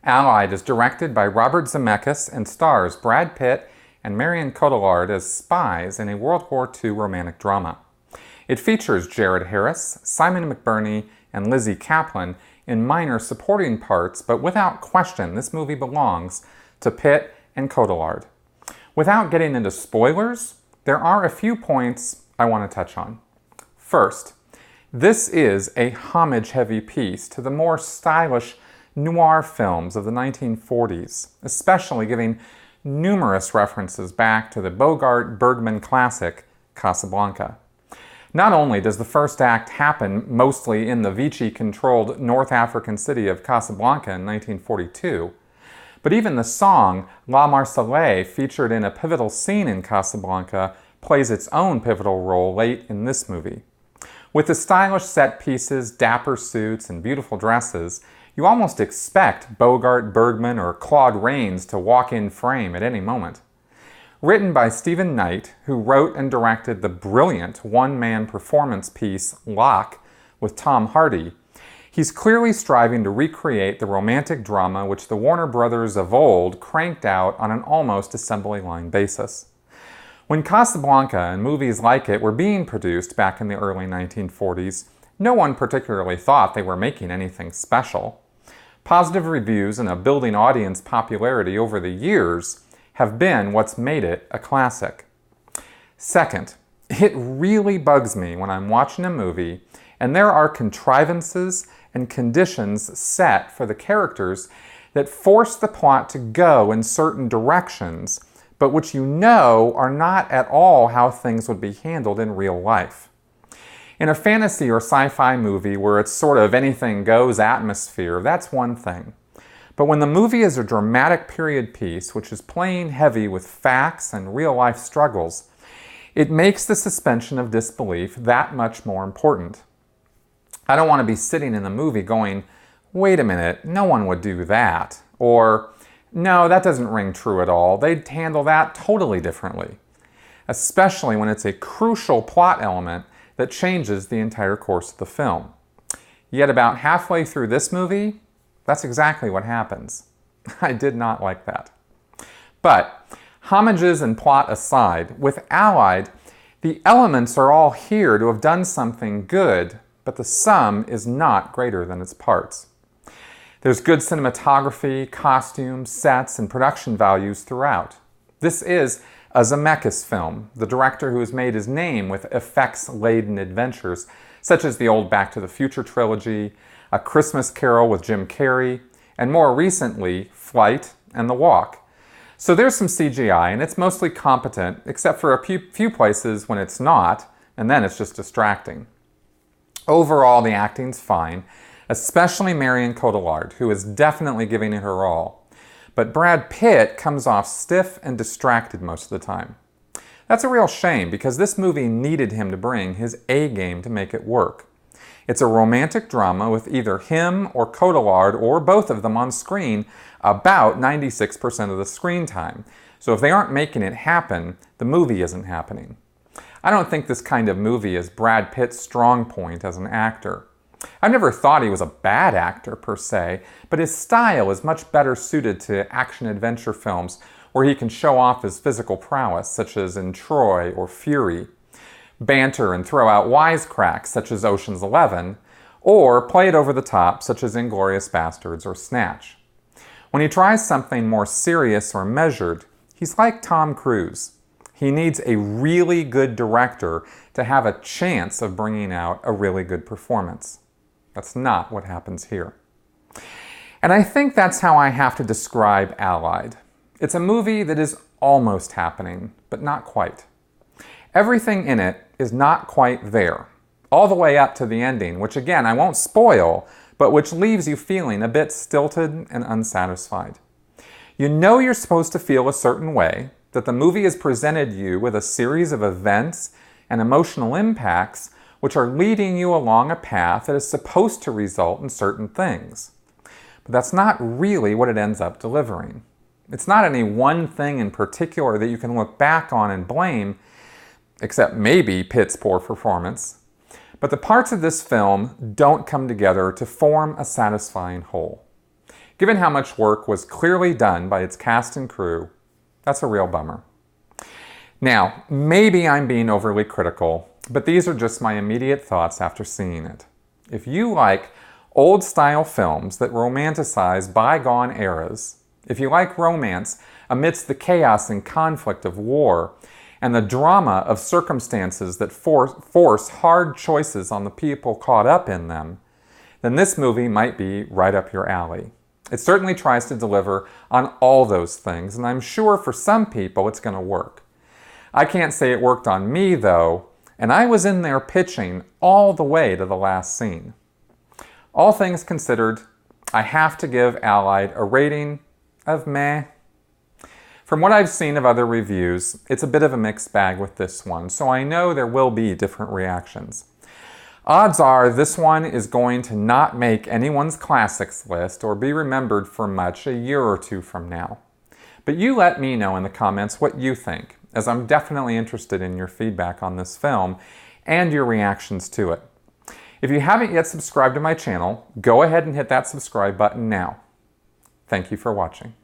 Allied is directed by Robert Zemeckis and stars Brad Pitt and Marion Cotillard as spies in a World War II romantic drama. It features Jared Harris, Simon McBurney, and Lizzie Kaplan in minor supporting parts, but without question, this movie belongs to Pitt and Cotillard. Without getting into spoilers, there are a few points I want to touch on. First, this is a homage-heavy piece to the more stylish noir films of the 1940s, especially giving numerous references back to the Bogart-Bergman classic Casablanca. Not only does the first act happen mostly in the Vichy-controlled North African city of Casablanca in 1942, but even the song La Marseillaise, featured in a pivotal scene in Casablanca, plays its own pivotal role late in this movie. With the stylish set pieces, dapper suits, and beautiful dresses, you almost expect Bogart, Bergman, or Claude Rains to walk in frame at any moment. Written by Stephen Knight, who wrote and directed the brilliant one-man performance piece Locke with Tom Hardy, he's clearly striving to recreate the romantic drama which the Warner Brothers of old cranked out on an almost assembly line basis. When Casablanca and movies like it were being produced back in the early 1940s, no one particularly thought they were making anything special. Positive reviews and a building audience popularity over the years have been what's made it a classic. Second, it really bugs me when I'm watching a movie and there are contrivances and conditions set for the characters that force the plot to go in certain directions, but which you know are not at all how things would be handled in real life. In a fantasy or sci-fi movie where it's sort of anything goes atmosphere, that's one thing. But when the movie is a dramatic period piece which is playing heavy with facts and real-life struggles, it makes the suspension of disbelief that much more important. I don't want to be sitting in the movie going, wait a minute, no one would do that. Or, no, that doesn't ring true at all. They'd handle that totally differently. Especially when it's a crucial plot element that changes the entire course of the film. Yet about halfway through this movie, that's exactly what happens. I did not like that. But, homages and plot aside, with Allied, the elements are all here to have done something good, but the sum is not greater than its parts. There's good cinematography, costumes, sets, and production values throughout. This is a Zemeckis film, the director who has made his name with effects-laden adventures, such as the old Back to the Future trilogy, A Christmas Carol with Jim Carrey, and more recently, Flight and The Walk. So there's some CGI, and it's mostly competent, except for a few places when it's not, and then it's just distracting. Overall, the acting's fine, especially Marion Cotillard, who is definitely giving it her all. But Brad Pitt comes off stiff and distracted most of the time. That's a real shame because this movie needed him to bring his A game to make it work. It's a romantic drama with either him or Cotillard or both of them on screen about 96% of the screen time. So if they aren't making it happen, the movie isn't happening. I don't think this kind of movie is Brad Pitt's strong point as an actor. I've never thought he was a bad actor per se, but his style is much better suited to action-adventure films where he can show off his physical prowess, such as in Troy or Fury, banter and throw out wisecracks, such as Ocean's 11, or play it over the top, such as Inglourious Basterds or Snatch. When he tries something more serious or measured, he's like Tom Cruise. He needs a really good director to have a chance of bringing out a really good performance. That's not what happens here. And I think that's how I have to describe Allied. It's a movie that is almost happening, but not quite. Everything in it is not quite there, all the way up to the ending, which again, I won't spoil, but which leaves you feeling a bit stilted and unsatisfied. You know you're supposed to feel a certain way, that the movie has presented you with a series of events and emotional impacts which are leading you along a path that is supposed to result in certain things. But that's not really what it ends up delivering. It's not any one thing in particular that you can look back on and blame, except maybe Pitt's poor performance. But the parts of this film don't come together to form a satisfying whole. Given how much work was clearly done by its cast and crew, that's a real bummer. Now, maybe I'm being overly critical, but these are just my immediate thoughts after seeing it. If you like old-style films that romanticize bygone eras, if you like romance amidst the chaos and conflict of war, and the drama of circumstances that force hard choices on the people caught up in them, then this movie might be right up your alley. It certainly tries to deliver on all those things, and I'm sure for some people it's going to work. I can't say it worked on me, though, and I was in there pitching all the way to the last scene. All things considered, I have to give Allied a rating of meh. From what I've seen of other reviews, it's a bit of a mixed bag with this one, so I know there will be different reactions. Odds are this one is going to not make anyone's classics list or be remembered for much a year or two from now. But you let me know in the comments what you think, as I'm definitely interested in your feedback on this film and your reactions to it. If you haven't yet subscribed to my channel, go ahead and hit that subscribe button now. Thank you for watching.